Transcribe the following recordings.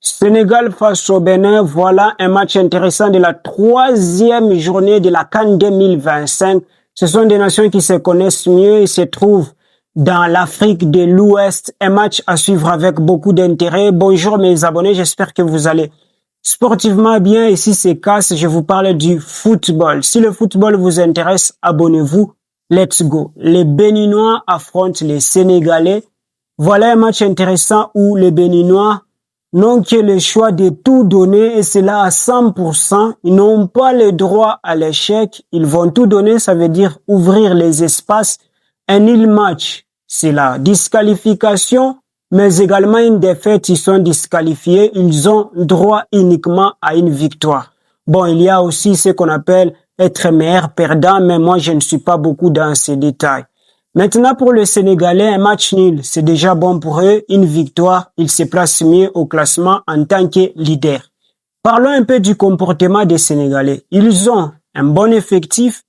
Sénégal face au Bénin, voilà un match intéressant de la troisième journée de la CAN 2025. Ce sont des nations qui se connaissent mieux et se trouvent dans l'Afrique de l'Ouest. Un match à suivre avec beaucoup d'intérêt. Bonjour mes abonnés, j'espère que vous allez sportivement bien. Et si c'est casse, je vous parle du football. Si le football vous intéresse, abonnez-vous. Let's go. Les Béninois affrontent les Sénégalais. Voilà un match intéressant où les Béninois n'ont que le choix de tout donner et cela à 100%. Ils n'ont pas le droit à l'échec. Ils vont tout donner, ça veut dire ouvrir les espaces. Un nul match, c'est la disqualification, mais également une défaite, ils sont disqualifiés. Ils ont droit uniquement à une victoire. Bon, il y a aussi ce qu'on appelle être meilleur perdant, mais moi je ne suis pas beaucoup dans ces détails. Maintenant, pour le Sénégalais, un match nul, c'est déjà bon pour eux. Une victoire, ils se placent mieux au classement en tant que leader. Parlons un peu du comportement des Sénégalais. Ils ont un bon effectif.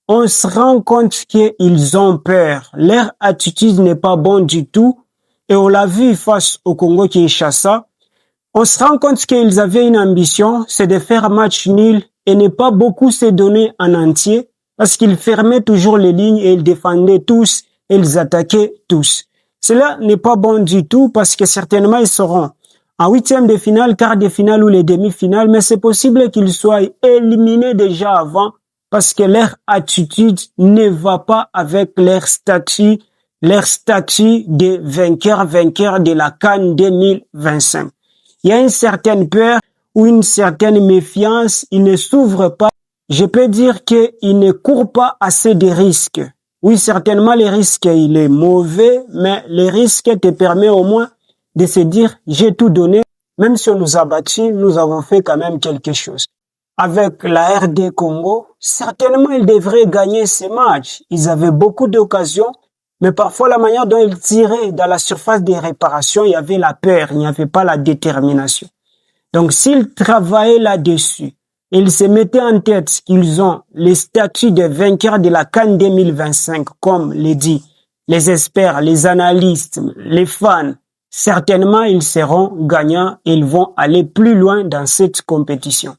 On se rend compte qu'ils ont peur. Leur attitude n'est pas bonne du tout. Et on l'a vu face au Congo-Kinshasa. On se rend compte qu'ils avaient une ambition, c'est de faire match nul et ne pas beaucoup se donner en entier. Parce qu'ils fermaient toujours les lignes et ils défendaient tous et ils attaquaient tous. Cela n'est pas bon du tout parce que certainement ils seront en huitième de finale, quart de finale ou les demi-finales, mais c'est possible qu'ils soient éliminés déjà avant parce que leur attitude ne va pas avec leur statut de vainqueur de la CAN 2025. Il y a une certaine peur ou une certaine méfiance, ils ne s'ouvrent pas. Je peux dire qu'il ne court pas assez de risques. Oui, certainement, le risque, il est mauvais, mais le risque te permet au moins de se dire, j'ai tout donné. Même si on nous a battus, nous avons fait quand même quelque chose. Avec la RD Congo, certainement, ils devraient gagner ces matchs. Ils avaient beaucoup d'occasions, mais parfois, la manière dont ils tiraient dans la surface des réparations, il y avait la peur, il n'y avait pas la détermination. Donc, s'ils travaillaient là-dessus, ils se mettaient en tête qu'ils ont les statuts de vainqueurs de la CAN 2025, comme le dit les experts, les analystes, les fans. Certainement, ils seront gagnants et ils vont aller plus loin dans cette compétition.